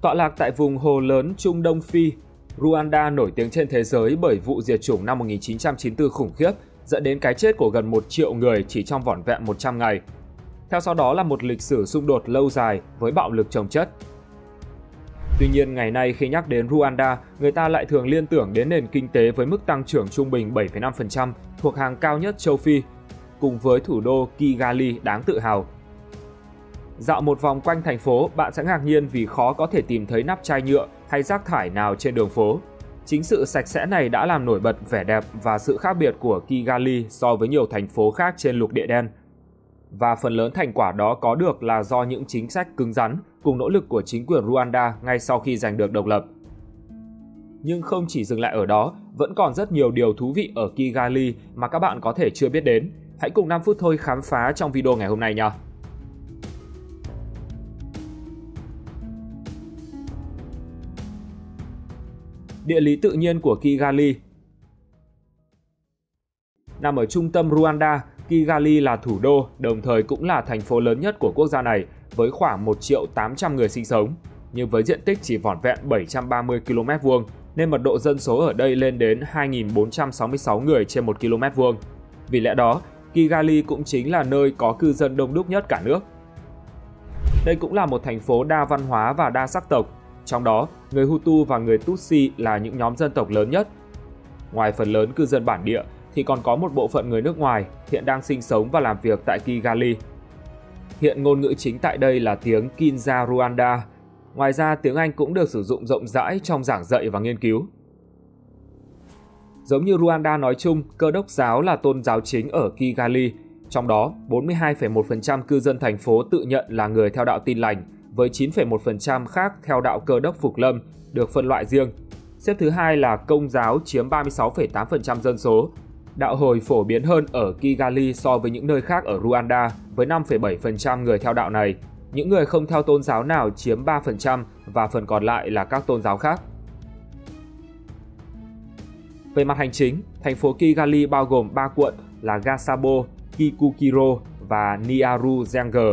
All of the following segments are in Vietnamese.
Tọa lạc tại vùng hồ lớn Trung Đông Phi, Rwanda nổi tiếng trên thế giới bởi vụ diệt chủng năm 1994 khủng khiếp, dẫn đến cái chết của gần 1 triệu người chỉ trong vỏn vẹn 100 ngày. Theo sau đó là một lịch sử xung đột lâu dài với bạo lực chồng chất. Tuy nhiên, ngày nay khi nhắc đến Rwanda, người ta lại thường liên tưởng đến nền kinh tế với mức tăng trưởng trung bình 7,5%, thuộc hàng cao nhất châu Phi, cùng với thủ đô Kigali đáng tự hào. Dạo một vòng quanh thành phố, bạn sẽ ngạc nhiên vì khó có thể tìm thấy nắp chai nhựa hay rác thải nào trên đường phố. Chính sự sạch sẽ này đã làm nổi bật vẻ đẹp và sự khác biệt của Kigali so với nhiều thành phố khác trên lục địa đen. Và phần lớn thành quả đó có được là do những chính sách cứng rắn cùng nỗ lực của chính quyền Rwanda ngay sau khi giành được độc lập. Nhưng không chỉ dừng lại ở đó, vẫn còn rất nhiều điều thú vị ở Kigali mà các bạn có thể chưa biết đến. Hãy cùng 5 phút thôi khám phá trong video ngày hôm nay nha! Địa lý tự nhiên của Kigali. Nằm ở trung tâm Rwanda, Kigali là thủ đô, đồng thời cũng là thành phố lớn nhất của quốc gia này, với khoảng 1.800.000 người sinh sống. Nhưng với diện tích chỉ vỏn vẹn 730 km2, nên mật độ dân số ở đây lên đến 2.466 người trên 1 km2. Vì lẽ đó, Kigali cũng chính là nơi có cư dân đông đúc nhất cả nước. Đây cũng là một thành phố đa văn hóa và đa sắc tộc. Trong đó, người Hutu và người Tutsi là những nhóm dân tộc lớn nhất. Ngoài phần lớn cư dân bản địa, thì còn có một bộ phận người nước ngoài hiện đang sinh sống và làm việc tại Kigali. Hiện ngôn ngữ chính tại đây là tiếng Kinyarwanda. Ngoài ra, tiếng Anh cũng được sử dụng rộng rãi trong giảng dạy và nghiên cứu. Giống như Rwanda nói chung, Cơ đốc giáo là tôn giáo chính ở Kigali. Trong đó, 42,1% cư dân thành phố tự nhận là người theo đạo Tin lành, với 9,1% khác theo đạo Cơ đốc Phục Lâm, được phân loại riêng. Xếp thứ hai là Công giáo chiếm 36,8% dân số. Đạo Hồi phổ biến hơn ở Kigali so với những nơi khác ở Rwanda, với 5,7% người theo đạo này. Những người không theo tôn giáo nào chiếm 3% và phần còn lại là các tôn giáo khác. Về mặt hành chính, thành phố Kigali bao gồm 3 quận là Gasabo, Kikukiro và Nyarugenge.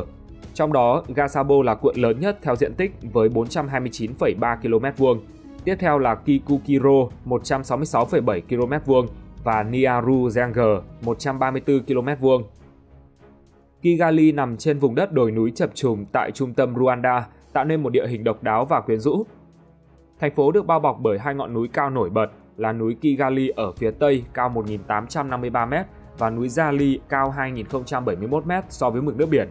Trong đó, Gasabo là quận lớn nhất theo diện tích với 429,3 km2. Tiếp theo là Kikukiro 166,7 km2 và Nyarugenge 134 km2. Kigali nằm trên vùng đất đồi núi chập trùng tại trung tâm Rwanda, tạo nên một địa hình độc đáo và quyến rũ. Thành phố được bao bọc bởi hai ngọn núi cao nổi bật là núi Kigali ở phía tây cao 1.853m và núi Jali cao 2.071m so với mực nước biển.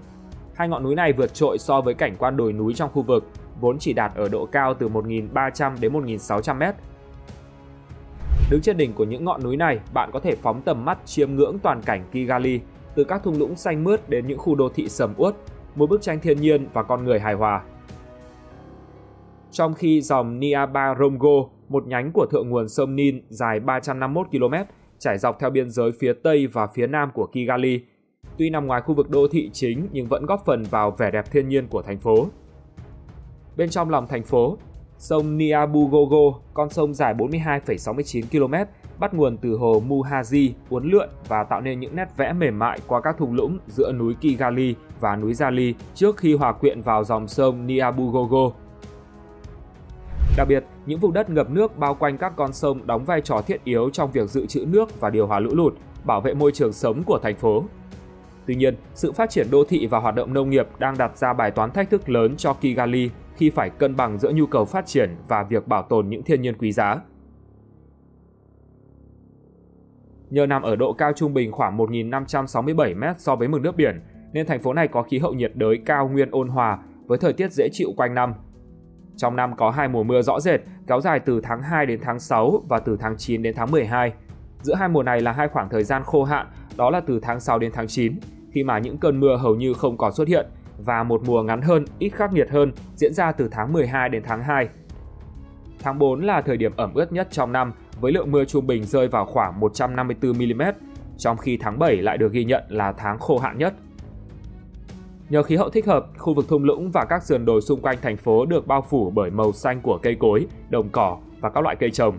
Hai ngọn núi này vượt trội so với cảnh quan đồi núi trong khu vực, vốn chỉ đạt ở độ cao từ 1.300 đến 1.600m. Đứng trên đỉnh của những ngọn núi này, bạn có thể phóng tầm mắt chiêm ngưỡng toàn cảnh Kigali, từ các thung lũng xanh mướt đến những khu đô thị sầm uất, một bức tranh thiên nhiên và con người hài hòa. Trong khi dòng Nyabarongo, một nhánh của thượng nguồn sông Nin dài 351 km, trải dọc theo biên giới phía tây và phía nam của Kigali, tuy nằm ngoài khu vực đô thị chính nhưng vẫn góp phần vào vẻ đẹp thiên nhiên của thành phố. Bên trong lòng thành phố, sông Nyabugogo, con sông dài 42,69 km, bắt nguồn từ hồ Muhazi, uốn lượn và tạo nên những nét vẽ mềm mại qua các thung lũng giữa núi Kigali và núi Jali trước khi hòa quyện vào dòng sông Nyabugogo. Đặc biệt, những vùng đất ngập nước bao quanh các con sông đóng vai trò thiết yếu trong việc dự trữ nước và điều hòa lũ lụt, bảo vệ môi trường sống của thành phố. Tuy nhiên, sự phát triển đô thị và hoạt động nông nghiệp đang đặt ra bài toán thách thức lớn cho Kigali khi phải cân bằng giữa nhu cầu phát triển và việc bảo tồn những thiên nhiên quý giá. Nhờ nằm ở độ cao trung bình khoảng 1.567m so với mực nước biển, nên thành phố này có khí hậu nhiệt đới cao nguyên ôn hòa với thời tiết dễ chịu quanh năm. Trong năm có 2 mùa mưa rõ rệt, kéo dài từ tháng 2 đến tháng 6 và từ tháng 9 đến tháng 12. Giữa hai mùa này là hai khoảng thời gian khô hạn, đó là từ tháng 6 đến tháng 9, khi mà những cơn mưa hầu như không còn xuất hiện, và một mùa ngắn hơn, ít khắc nghiệt hơn, diễn ra từ tháng 12 đến tháng 2. Tháng 4 là thời điểm ẩm ướt nhất trong năm, với lượng mưa trung bình rơi vào khoảng 154mm, trong khi tháng 7 lại được ghi nhận là tháng khô hạn nhất. Nhờ khí hậu thích hợp, khu vực thung lũng và các sườn đồi xung quanh thành phố được bao phủ bởi màu xanh của cây cối, đồng cỏ và các loại cây trồng.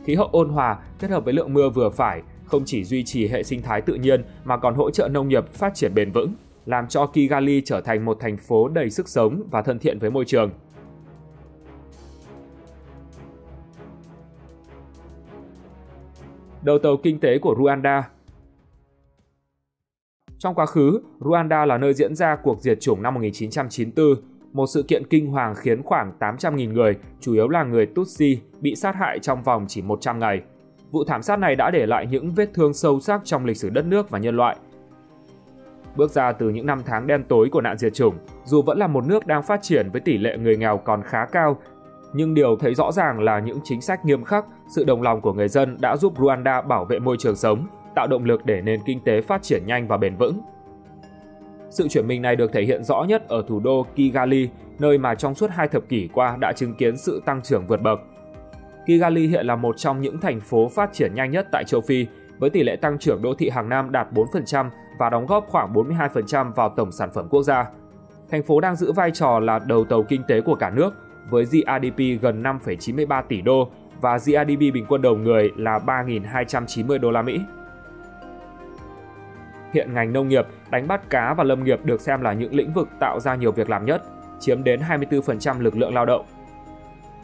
Khí hậu ôn hòa kết hợp với lượng mưa vừa phải không chỉ duy trì hệ sinh thái tự nhiên mà còn hỗ trợ nông nghiệp phát triển bền vững, làm cho Kigali trở thành một thành phố đầy sức sống và thân thiện với môi trường. Đầu tàu kinh tế của Rwanda. Trong quá khứ, Rwanda là nơi diễn ra cuộc diệt chủng năm 1994, một sự kiện kinh hoàng khiến khoảng 800.000 người, chủ yếu là người Tutsi, bị sát hại trong vòng chỉ 100 ngày. Vụ thảm sát này đã để lại những vết thương sâu sắc trong lịch sử đất nước và nhân loại. Bước ra từ những năm tháng đen tối của nạn diệt chủng, dù vẫn là một nước đang phát triển với tỷ lệ người nghèo còn khá cao, nhưng điều thấy rõ ràng là những chính sách nghiêm khắc, sự đồng lòng của người dân đã giúp Rwanda bảo vệ môi trường sống, tạo động lực để nền kinh tế phát triển nhanh và bền vững. Sự chuyển mình này được thể hiện rõ nhất ở thủ đô Kigali, nơi mà trong suốt 2 thập kỷ qua đã chứng kiến sự tăng trưởng vượt bậc. Kigali hiện là một trong những thành phố phát triển nhanh nhất tại châu Phi, với tỷ lệ tăng trưởng đô thị hàng năm đạt 4% và đóng góp khoảng 42% vào tổng sản phẩm quốc gia. Thành phố đang giữ vai trò là đầu tàu kinh tế của cả nước, với GDP gần 5,93 tỷ đô và GDP bình quân đầu người là 3.290 đô la Mỹ. Hiện ngành nông nghiệp, đánh bắt cá và lâm nghiệp được xem là những lĩnh vực tạo ra nhiều việc làm nhất, chiếm đến 24% lực lượng lao động.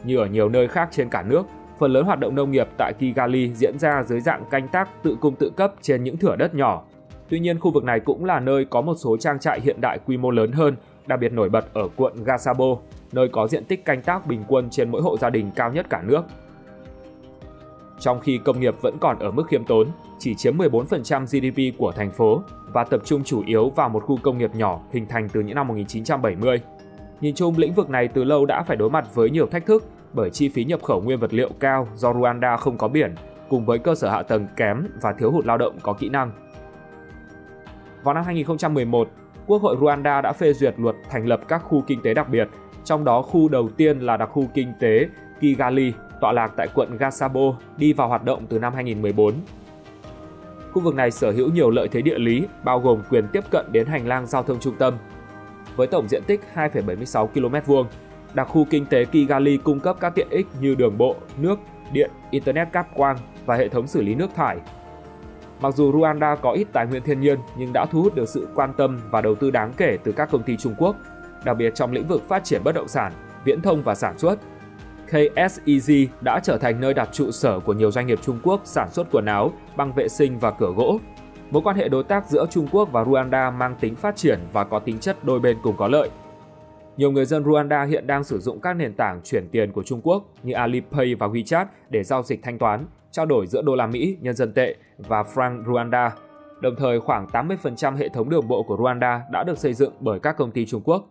Như ở nhiều nơi khác trên cả nước, phần lớn hoạt động nông nghiệp tại Kigali diễn ra dưới dạng canh tác tự cung tự cấp trên những thửa đất nhỏ. Tuy nhiên, khu vực này cũng là nơi có một số trang trại hiện đại quy mô lớn hơn, đặc biệt nổi bật ở quận Gasabo, nơi có diện tích canh tác bình quân trên mỗi hộ gia đình cao nhất cả nước. Trong khi công nghiệp vẫn còn ở mức khiêm tốn, chỉ chiếm 14% GDP của thành phố và tập trung chủ yếu vào một khu công nghiệp nhỏ hình thành từ những năm 1970. Nhìn chung, lĩnh vực này từ lâu đã phải đối mặt với nhiều thách thức bởi chi phí nhập khẩu nguyên vật liệu cao do Rwanda không có biển, cùng với cơ sở hạ tầng kém và thiếu hụt lao động có kỹ năng. Vào năm 2011, Quốc hội Rwanda đã phê duyệt luật thành lập các khu kinh tế đặc biệt, trong đó khu đầu tiên là đặc khu kinh tế Kigali, tọa lạc tại quận Gasabo, đi vào hoạt động từ năm 2014. Khu vực này sở hữu nhiều lợi thế địa lý, bao gồm quyền tiếp cận đến hành lang giao thông trung tâm. Với tổng diện tích 2,76 km2, đặc khu kinh tế Kigali cung cấp các tiện ích như đường bộ, nước, điện, internet cáp quang và hệ thống xử lý nước thải. Mặc dù Rwanda có ít tài nguyên thiên nhiên nhưng đã thu hút được sự quan tâm và đầu tư đáng kể từ các công ty Trung Quốc, đặc biệt trong lĩnh vực phát triển bất động sản, viễn thông và sản xuất. KSEZ đã trở thành nơi đặt trụ sở của nhiều doanh nghiệp Trung Quốc sản xuất quần áo, băng vệ sinh và cửa gỗ. Mối quan hệ đối tác giữa Trung Quốc và Rwanda mang tính phát triển và có tính chất đôi bên cùng có lợi. Nhiều người dân Rwanda hiện đang sử dụng các nền tảng chuyển tiền của Trung Quốc như Alipay và WeChat để giao dịch thanh toán, trao đổi giữa đô la Mỹ, nhân dân tệ và franc Rwanda. Đồng thời, khoảng 80% hệ thống đường bộ của Rwanda đã được xây dựng bởi các công ty Trung Quốc.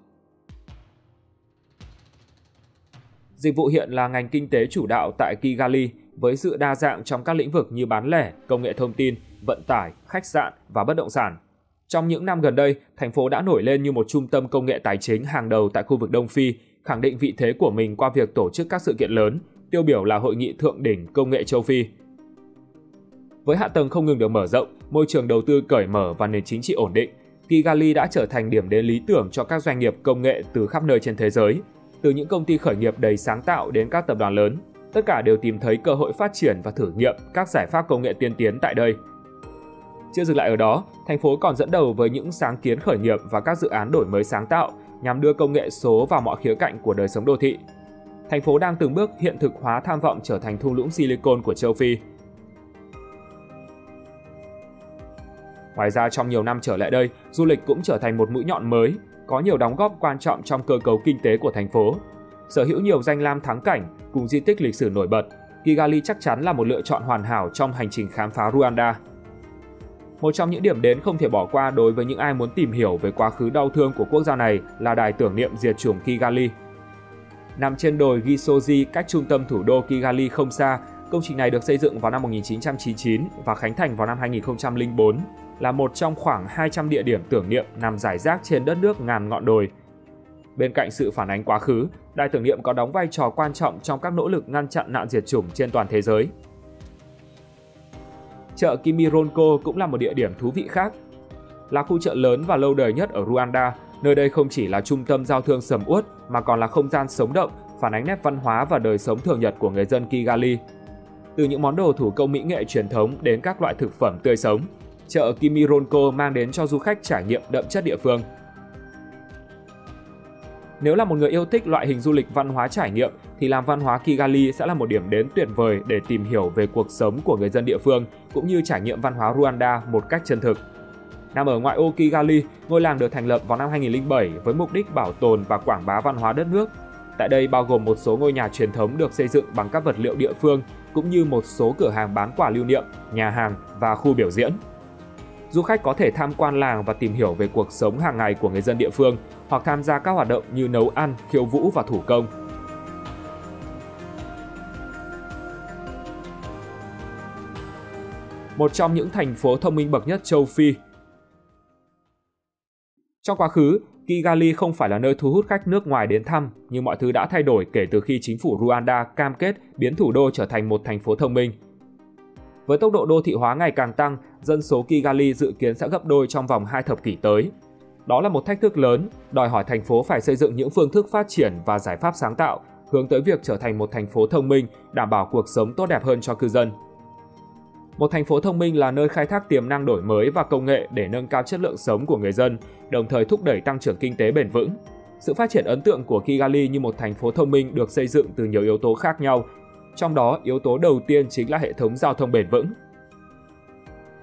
Dịch vụ hiện là ngành kinh tế chủ đạo tại Kigali với sự đa dạng trong các lĩnh vực như bán lẻ, công nghệ thông tin, vận tải, khách sạn và bất động sản. Trong những năm gần đây, thành phố đã nổi lên như một trung tâm công nghệ tài chính hàng đầu tại khu vực Đông Phi, khẳng định vị thế của mình qua việc tổ chức các sự kiện lớn, tiêu biểu là Hội nghị Thượng đỉnh Công nghệ Châu Phi. Với hạ tầng không ngừng được mở rộng, môi trường đầu tư cởi mở và nền chính trị ổn định, Kigali đã trở thành điểm đến lý tưởng cho các doanh nghiệp công nghệ từ khắp nơi trên thế giới. Từ những công ty khởi nghiệp đầy sáng tạo đến các tập đoàn lớn, tất cả đều tìm thấy cơ hội phát triển và thử nghiệm các giải pháp công nghệ tiên tiến tại đây. Chưa dừng lại ở đó, thành phố còn dẫn đầu với những sáng kiến khởi nghiệp và các dự án đổi mới sáng tạo nhằm đưa công nghệ số vào mọi khía cạnh của đời sống đô thị. Thành phố đang từng bước hiện thực hóa tham vọng trở thành thung lũng Silicon của châu Phi. Ngoài ra, trong nhiều năm trở lại đây, du lịch cũng trở thành một mũi nhọn mới, có nhiều đóng góp quan trọng trong cơ cấu kinh tế của thành phố. Sở hữu nhiều danh lam thắng cảnh cùng di tích lịch sử nổi bật, Kigali chắc chắn là một lựa chọn hoàn hảo trong hành trình khám phá Rwanda. Một trong những điểm đến không thể bỏ qua đối với những ai muốn tìm hiểu về quá khứ đau thương của quốc gia này là đài tưởng niệm diệt chủng Kigali. Nằm trên đồi Gisozi cách trung tâm thủ đô Kigali không xa, công trình này được xây dựng vào năm 1999 và khánh thành vào năm 2004, là một trong khoảng 200 địa điểm tưởng niệm nằm rải rác trên đất nước ngàn ngọn đồi. Bên cạnh sự phản ánh quá khứ, đài tưởng niệm có đóng vai trò quan trọng trong các nỗ lực ngăn chặn nạn diệt chủng trên toàn thế giới. Chợ Kimironko cũng là một địa điểm thú vị khác. Là khu chợ lớn và lâu đời nhất ở Rwanda, nơi đây không chỉ là trung tâm giao thương sầm uất mà còn là không gian sống động, phản ánh nét văn hóa và đời sống thường nhật của người dân Kigali. Từ những món đồ thủ công mỹ nghệ truyền thống đến các loại thực phẩm tươi sống, chợ Kimironko mang đến cho du khách trải nghiệm đậm chất địa phương. Nếu là một người yêu thích loại hình du lịch văn hóa trải nghiệm thì làm văn hóa Kigali sẽ là một điểm đến tuyệt vời để tìm hiểu về cuộc sống của người dân địa phương cũng như trải nghiệm văn hóa Rwanda một cách chân thực. Nằm ở ngoại ô Kigali, ngôi làng được thành lập vào năm 2007 với mục đích bảo tồn và quảng bá văn hóa đất nước. Tại đây bao gồm một số ngôi nhà truyền thống được xây dựng bằng các vật liệu địa phương cũng như một số cửa hàng bán quà lưu niệm, nhà hàng và khu biểu diễn. Du khách có thể tham quan làng và tìm hiểu về cuộc sống hàng ngày của người dân địa phương hoặc tham gia các hoạt động như nấu ăn, khiêu vũ và thủ công. Một trong những thành phố thông minh bậc nhất châu Phi. Trong quá khứ, Kigali không phải là nơi thu hút khách nước ngoài đến thăm, nhưng mọi thứ đã thay đổi kể từ khi chính phủ Rwanda cam kết biến thủ đô trở thành một thành phố thông minh. Với tốc độ đô thị hóa ngày càng tăng, dân số Kigali dự kiến sẽ gấp đôi trong vòng 2 thập kỷ tới. Đó là một thách thức lớn, đòi hỏi thành phố phải xây dựng những phương thức phát triển và giải pháp sáng tạo, hướng tới việc trở thành một thành phố thông minh, đảm bảo cuộc sống tốt đẹp hơn cho cư dân. Một thành phố thông minh là nơi khai thác tiềm năng đổi mới và công nghệ để nâng cao chất lượng sống của người dân, đồng thời thúc đẩy tăng trưởng kinh tế bền vững. Sự phát triển ấn tượng của Kigali như một thành phố thông minh được xây dựng từ nhiều yếu tố khác nhau, trong đó yếu tố đầu tiên chính là hệ thống giao thông bền vững.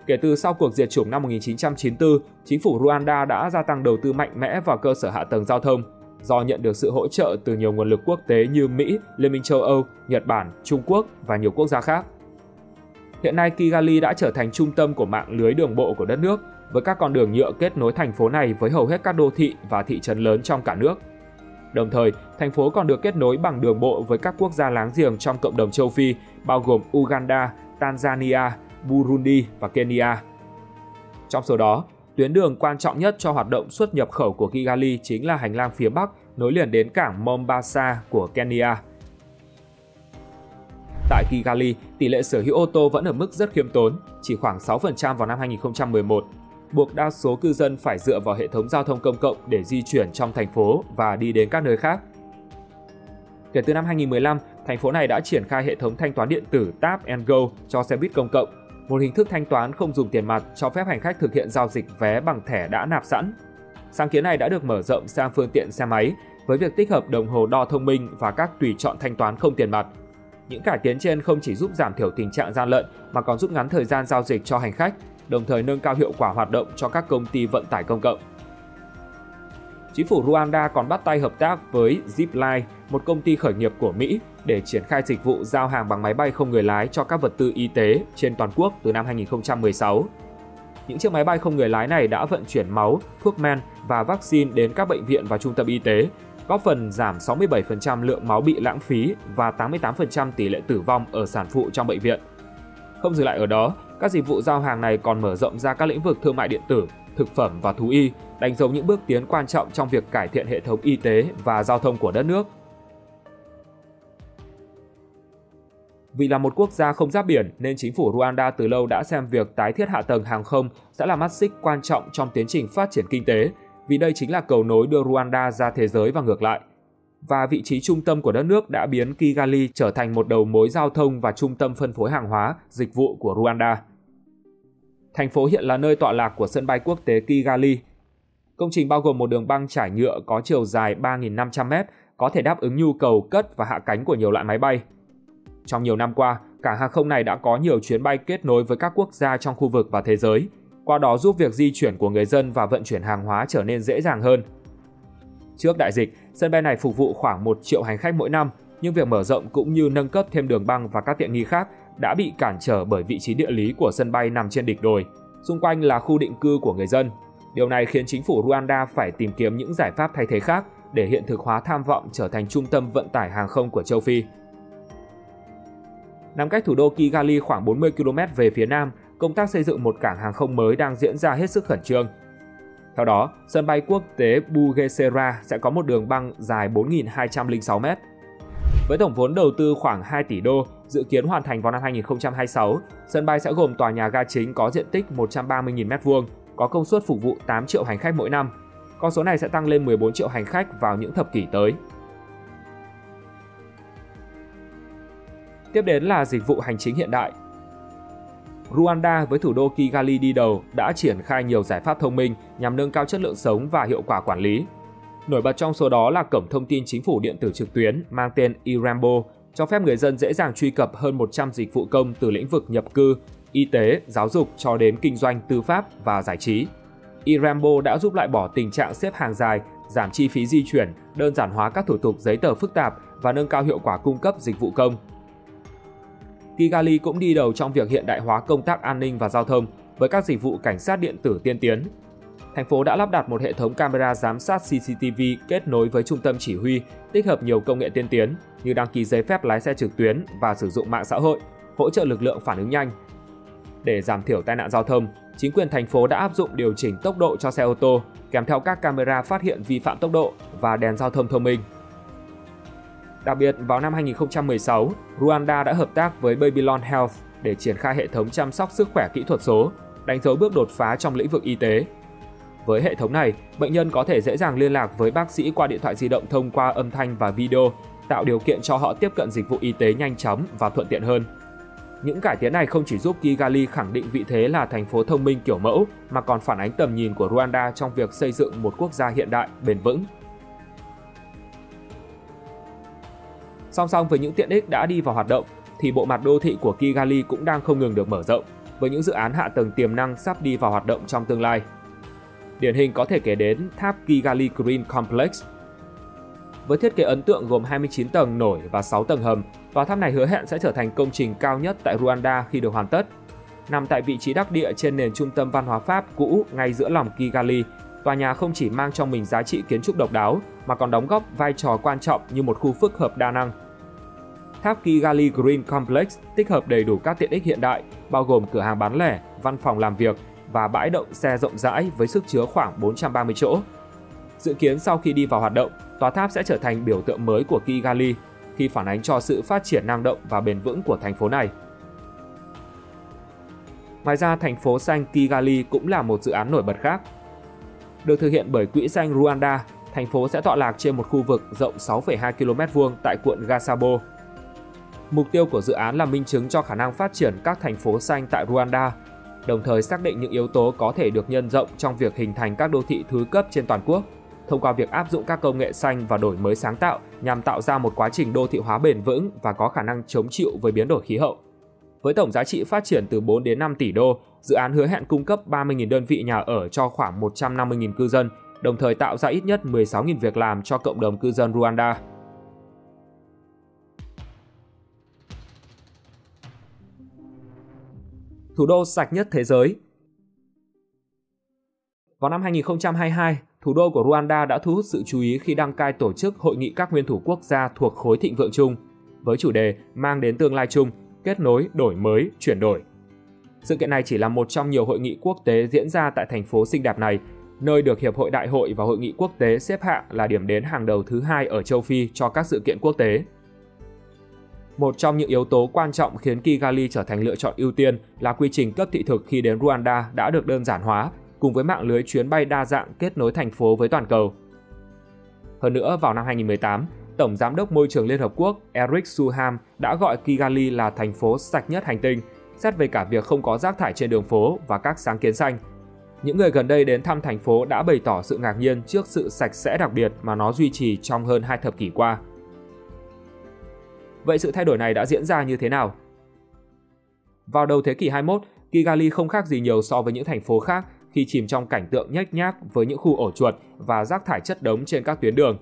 Kể từ sau cuộc diệt chủng năm 1994, chính phủ Rwanda đã gia tăng đầu tư mạnh mẽ vào cơ sở hạ tầng giao thông, do nhận được sự hỗ trợ từ nhiều nguồn lực quốc tế như Mỹ, Liên minh châu Âu, Nhật Bản, Trung Quốc và nhiều quốc gia khác. Hiện nay, Kigali đã trở thành trung tâm của mạng lưới đường bộ của đất nước, với các con đường nhựa kết nối thành phố này với hầu hết các đô thị và thị trấn lớn trong cả nước. Đồng thời, thành phố còn được kết nối bằng đường bộ với các quốc gia láng giềng trong cộng đồng châu Phi, bao gồm Uganda, Tanzania, Burundi và Kenya. Trong số đó, tuyến đường quan trọng nhất cho hoạt động xuất nhập khẩu của Kigali chính là hành lang phía Bắc nối liền đến cảng Mombasa của Kenya. Tại Kigali, tỷ lệ sở hữu ô tô vẫn ở mức rất khiêm tốn, chỉ khoảng 6% vào năm 2011, buộc đa số cư dân phải dựa vào hệ thống giao thông công cộng để di chuyển trong thành phố và đi đến các nơi khác. Kể từ năm 2015, thành phố này đã triển khai hệ thống thanh toán điện tử Tap and Go cho xe buýt công cộng, một hình thức thanh toán không dùng tiền mặt cho phép hành khách thực hiện giao dịch vé bằng thẻ đã nạp sẵn. Sáng kiến này đã được mở rộng sang phương tiện xe máy với việc tích hợp đồng hồ đo thông minh và các tùy chọn thanh toán không tiền mặt. Những cải tiến trên không chỉ giúp giảm thiểu tình trạng gian lận mà còn rút ngắn thời gian giao dịch cho hành khách, đồng thời nâng cao hiệu quả hoạt động cho các công ty vận tải công cộng. Chính phủ Rwanda còn bắt tay hợp tác với Zipline, một công ty khởi nghiệp của Mỹ, để triển khai dịch vụ giao hàng bằng máy bay không người lái cho các vật tư y tế trên toàn quốc từ năm 2016. Những chiếc máy bay không người lái này đã vận chuyển máu, thuốc men và vaccine đến các bệnh viện và trung tâm y tế, góp phần giảm 67% lượng máu bị lãng phí và 88% tỷ lệ tử vong ở sản phụ trong bệnh viện. Không dừng lại ở đó, các dịch vụ giao hàng này còn mở rộng ra các lĩnh vực thương mại điện tử, thực phẩm và thú y, đánh dấu những bước tiến quan trọng trong việc cải thiện hệ thống y tế và giao thông của đất nước. Vì là một quốc gia không giáp biển nên chính phủ Rwanda từ lâu đã xem việc tái thiết hạ tầng hàng không sẽ là mắt xích quan trọng trong tiến trình phát triển kinh tế, vì đây chính là cầu nối đưa Rwanda ra thế giới và ngược lại. Và vị trí trung tâm của đất nước đã biến Kigali trở thành một đầu mối giao thông và trung tâm phân phối hàng hóa, dịch vụ của Rwanda. Thành phố hiện là nơi tọa lạc của sân bay quốc tế Kigali. Công trình bao gồm một đường băng trải nhựa có chiều dài 3.500m, có thể đáp ứng nhu cầu cất và hạ cánh của nhiều loại máy bay. Trong nhiều năm qua, cảng hàng không này đã có nhiều chuyến bay kết nối với các quốc gia trong khu vực và thế giới, qua đó giúp việc di chuyển của người dân và vận chuyển hàng hóa trở nên dễ dàng hơn. Trước đại dịch, sân bay này phục vụ khoảng 1 triệu hành khách mỗi năm, nhưng việc mở rộng cũng như nâng cấp thêm đường băng và các tiện nghi khác đã bị cản trở bởi vị trí địa lý của sân bay nằm trên đỉnh đồi, xung quanh là khu định cư của người dân. Điều này khiến chính phủ Rwanda phải tìm kiếm những giải pháp thay thế khác để hiện thực hóa tham vọng trở thành trung tâm vận tải hàng không của châu Phi. Nằm cách thủ đô Kigali khoảng 40 km về phía nam, công tác xây dựng một cảng hàng không mới đang diễn ra hết sức khẩn trương. Theo đó, sân bay quốc tế Bugesera sẽ có một đường băng dài 4.206m. Với tổng vốn đầu tư khoảng 2 tỷ đô, dự kiến hoàn thành vào năm 2026, sân bay sẽ gồm tòa nhà ga chính có diện tích 130.000m2, có công suất phục vụ 8 triệu hành khách mỗi năm. Con số này sẽ tăng lên 14 triệu hành khách vào những thập kỷ tới. Tiếp đến là dịch vụ hành chính hiện đại. Rwanda với thủ đô Kigali đi đầu đã triển khai nhiều giải pháp thông minh nhằm nâng cao chất lượng sống và hiệu quả quản lý. Nổi bật trong số đó là cổng thông tin chính phủ điện tử trực tuyến mang tên eRambo, cho phép người dân dễ dàng truy cập hơn 100 dịch vụ công từ lĩnh vực nhập cư, y tế, giáo dục cho đến kinh doanh, tư pháp và giải trí. eRambo đã giúp loại bỏ tình trạng xếp hàng dài, giảm chi phí di chuyển, đơn giản hóa các thủ tục giấy tờ phức tạp và nâng cao hiệu quả cung cấp dịch vụ công. Kigali cũng đi đầu trong việc hiện đại hóa công tác an ninh và giao thông với các dịch vụ cảnh sát điện tử tiên tiến. Thành phố đã lắp đặt một hệ thống camera giám sát CCTV kết nối với trung tâm chỉ huy, tích hợp nhiều công nghệ tiên tiến như đăng ký giấy phép lái xe trực tuyến và sử dụng mạng xã hội, hỗ trợ lực lượng phản ứng nhanh. Để giảm thiểu tai nạn giao thông, chính quyền thành phố đã áp dụng điều chỉnh tốc độ cho xe ô tô, kèm theo các camera phát hiện vi phạm tốc độ và đèn giao thông thông minh. Đặc biệt, vào năm 2016, Rwanda đã hợp tác với Babylon Health để triển khai hệ thống chăm sóc sức khỏe kỹ thuật số, đánh dấu bước đột phá trong lĩnh vực y tế. Với hệ thống này, bệnh nhân có thể dễ dàng liên lạc với bác sĩ qua điện thoại di động thông qua âm thanh và video, tạo điều kiện cho họ tiếp cận dịch vụ y tế nhanh chóng và thuận tiện hơn. Những cải tiến này không chỉ giúp Kigali khẳng định vị thế là thành phố thông minh kiểu mẫu, mà còn phản ánh tầm nhìn của Rwanda trong việc xây dựng một quốc gia hiện đại, bền vững. Song song với những tiện ích đã đi vào hoạt động, thì bộ mặt đô thị của Kigali cũng đang không ngừng được mở rộng, với những dự án hạ tầng tiềm năng sắp đi vào hoạt động trong tương lai. Điển hình có thể kể đến tháp Kigali Green Complex. Với thiết kế ấn tượng gồm 29 tầng nổi và 6 tầng hầm, tòa tháp này hứa hẹn sẽ trở thành công trình cao nhất tại Rwanda khi được hoàn tất. Nằm tại vị trí đắc địa trên nền trung tâm văn hóa Pháp cũ ngay giữa lòng Kigali, tòa nhà không chỉ mang trong mình giá trị kiến trúc độc đáo mà còn đóng góp vai trò quan trọng như một khu phức hợp đa năng. Tháp Kigali Green Complex tích hợp đầy đủ các tiện ích hiện đại, bao gồm cửa hàng bán lẻ, văn phòng làm việc và bãi đậu xe rộng rãi với sức chứa khoảng 430 chỗ. Dự kiến sau khi đi vào hoạt động, tòa tháp sẽ trở thành biểu tượng mới của Kigali khi phản ánh cho sự phát triển năng động và bền vững của thành phố này. Ngoài ra, thành phố xanh Kigali cũng là một dự án nổi bật khác. Được thực hiện bởi Quỹ xanh Rwanda, thành phố sẽ tọa lạc trên một khu vực rộng 6,2 km² tại quận Gasabo. Mục tiêu của dự án là minh chứng cho khả năng phát triển các thành phố xanh tại Rwanda, đồng thời xác định những yếu tố có thể được nhân rộng trong việc hình thành các đô thị thứ cấp trên toàn quốc, thông qua việc áp dụng các công nghệ xanh và đổi mới sáng tạo nhằm tạo ra một quá trình đô thị hóa bền vững và có khả năng chống chịu với biến đổi khí hậu. Với tổng giá trị phát triển từ 4 đến 5 tỷ đô, dự án hứa hẹn cung cấp 30.000 đơn vị nhà ở cho khoảng 150.000 cư dân, đồng thời tạo ra ít nhất 16.000 việc làm cho cộng đồng cư dân Rwanda. Thủ đô sạch nhất thế giới. Vào năm 2022, thủ đô của Rwanda đã thu hút sự chú ý khi đăng cai tổ chức Hội nghị các nguyên thủ quốc gia thuộc khối thịnh vượng chung, với chủ đề mang đến tương lai chung, kết nối, đổi mới, chuyển đổi. Sự kiện này chỉ là một trong nhiều hội nghị quốc tế diễn ra tại thành phố xinh đẹp này, nơi được Hiệp hội Đại hội và Hội nghị quốc tế xếp hạng là điểm đến hàng đầu thứ 2 ở châu Phi cho các sự kiện quốc tế. Một trong những yếu tố quan trọng khiến Kigali trở thành lựa chọn ưu tiên là quy trình cấp thị thực khi đến Rwanda đã được đơn giản hóa, cùng với mạng lưới chuyến bay đa dạng kết nối thành phố với toàn cầu. Hơn nữa, vào năm 2018, Tổng Giám đốc Môi trường Liên Hợp Quốc Eric Suham đã gọi Kigali là thành phố sạch nhất hành tinh, xét về cả việc không có rác thải trên đường phố và các sáng kiến xanh. Những người gần đây đến thăm thành phố đã bày tỏ sự ngạc nhiên trước sự sạch sẽ đặc biệt mà nó duy trì trong hơn 2 thập kỷ qua. Vậy sự thay đổi này đã diễn ra như thế nào? Vào đầu thế kỷ 21, Kigali không khác gì nhiều so với những thành phố khác khi chìm trong cảnh tượng nhếch nhác với những khu ổ chuột và rác thải chất đống trên các tuyến đường.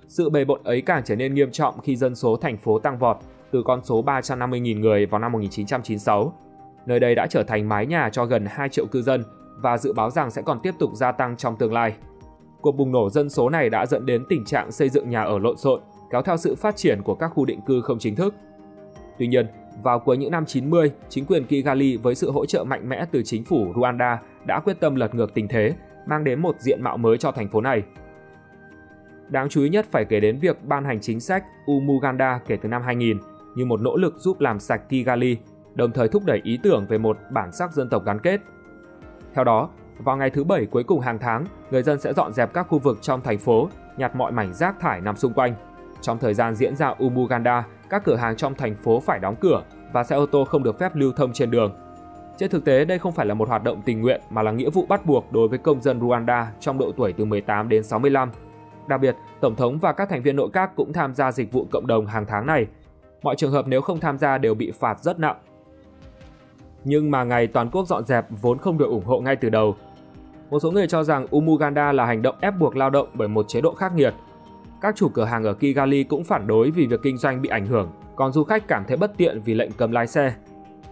Sự bề bộn ấy càng trở nên nghiêm trọng khi dân số thành phố tăng vọt từ con số 350.000 người vào năm 1996. Nơi đây đã trở thành mái nhà cho gần 2 triệu cư dân và dự báo rằng sẽ còn tiếp tục gia tăng trong tương lai. Cuộc bùng nổ dân số này đã dẫn đến tình trạng xây dựng nhà ở lộn xộn, kéo theo sự phát triển của các khu định cư không chính thức. Tuy nhiên, vào cuối những năm 90, chính quyền Kigali với sự hỗ trợ mạnh mẽ từ chính phủ Rwanda đã quyết tâm lật ngược tình thế, mang đến một diện mạo mới cho thành phố này. Đáng chú ý nhất phải kể đến việc ban hành chính sách Umuganda kể từ năm 2000 như một nỗ lực giúp làm sạch Kigali, đồng thời thúc đẩy ý tưởng về một bản sắc dân tộc gắn kết. Theo đó, vào ngày thứ Bảy cuối cùng hàng tháng, người dân sẽ dọn dẹp các khu vực trong thành phố, nhặt mọi mảnh rác thải nằm xung quanh. Trong thời gian diễn ra Umuganda, các cửa hàng trong thành phố phải đóng cửa và xe ô tô không được phép lưu thông trên đường. Trên thực tế, đây không phải là một hoạt động tình nguyện mà là nghĩa vụ bắt buộc đối với công dân Rwanda trong độ tuổi từ 18 đến 65, Đặc biệt, Tổng thống và các thành viên nội các cũng tham gia dịch vụ cộng đồng hàng tháng này. Mọi trường hợp nếu không tham gia đều bị phạt rất nặng. Nhưng mà ngày toàn quốc dọn dẹp vốn không được ủng hộ ngay từ đầu. Một số người cho rằng Umuganda là hành động ép buộc lao động bởi một chế độ khắc nghiệt. Các chủ cửa hàng ở Kigali cũng phản đối vì việc kinh doanh bị ảnh hưởng, còn du khách cảm thấy bất tiện vì lệnh cấm lái xe.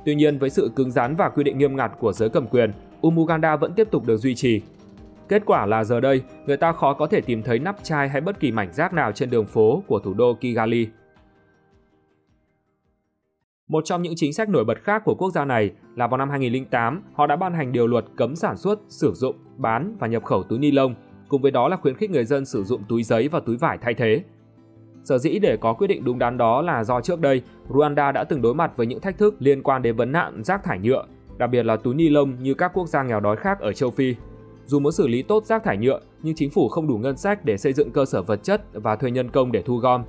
Tuy nhiên, với sự cứng rắn và quy định nghiêm ngặt của giới cầm quyền, Umuganda vẫn tiếp tục được duy trì. Kết quả là giờ đây, người ta khó có thể tìm thấy nắp chai hay bất kỳ mảnh rác nào trên đường phố của thủ đô Kigali. Một trong những chính sách nổi bật khác của quốc gia này là vào năm 2008, họ đã ban hành điều luật cấm sản xuất, sử dụng, bán và nhập khẩu túi ni lông, cùng với đó là khuyến khích người dân sử dụng túi giấy và túi vải thay thế. Sở dĩ để có quyết định đúng đắn đó là do trước đây, Rwanda đã từng đối mặt với những thách thức liên quan đến vấn nạn rác thải nhựa, đặc biệt là túi ni lông như các quốc gia nghèo đói khác ở châu Phi. Dù muốn xử lý tốt rác thải nhựa, nhưng chính phủ không đủ ngân sách để xây dựng cơ sở vật chất và thuê nhân công để thu gom.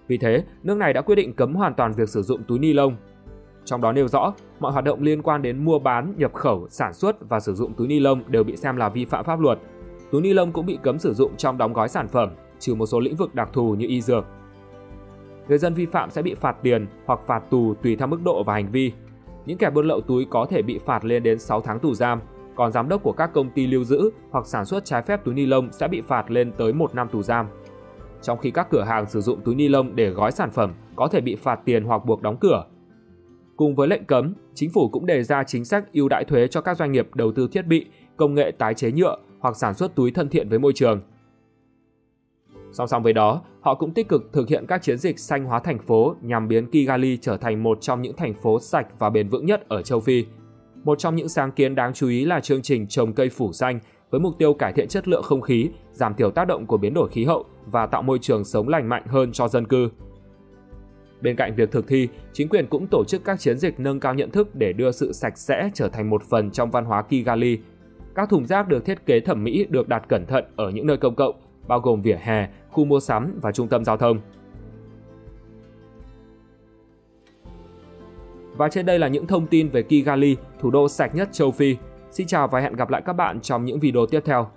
Vì thế, nước này đã quyết định cấm hoàn toàn việc sử dụng túi ni lông. Trong đó nêu rõ, mọi hoạt động liên quan đến mua bán, nhập khẩu, sản xuất và sử dụng túi ni lông đều bị xem là vi phạm pháp luật. Túi ni lông cũng bị cấm sử dụng trong đóng gói sản phẩm, trừ một số lĩnh vực đặc thù như y dược. Người dân vi phạm sẽ bị phạt tiền hoặc phạt tù tùy theo mức độ và hành vi. Những kẻ buôn lậu túi có thể bị phạt lên đến 6 tháng tù giam, còn giám đốc của các công ty lưu giữ hoặc sản xuất trái phép túi ni lông sẽ bị phạt lên tới 1 năm tù giam. Trong khi các cửa hàng sử dụng túi ni lông để gói sản phẩm có thể bị phạt tiền hoặc buộc đóng cửa. Cùng với lệnh cấm, chính phủ cũng đề ra chính sách ưu đãi thuế cho các doanh nghiệp đầu tư thiết bị, công nghệ tái chế nhựa hoặc sản xuất túi thân thiện với môi trường. Song song với đó, họ cũng tích cực thực hiện các chiến dịch xanh hóa thành phố nhằm biến Kigali trở thành một trong những thành phố sạch và bền vững nhất ở châu Phi. Một trong những sáng kiến đáng chú ý là chương trình trồng cây phủ xanh với mục tiêu cải thiện chất lượng không khí, giảm thiểu tác động của biến đổi khí hậu và tạo môi trường sống lành mạnh hơn cho dân cư. Bên cạnh việc thực thi, chính quyền cũng tổ chức các chiến dịch nâng cao nhận thức để đưa sự sạch sẽ trở thành một phần trong văn hóa Kigali. Các thùng rác được thiết kế thẩm mỹ được đặt cẩn thận ở những nơi công cộng, bao gồm vỉa hè, khu mua sắm và trung tâm giao thông. Và trên đây là những thông tin về Kigali, thủ đô sạch nhất châu Phi. Xin chào và hẹn gặp lại các bạn trong những video tiếp theo.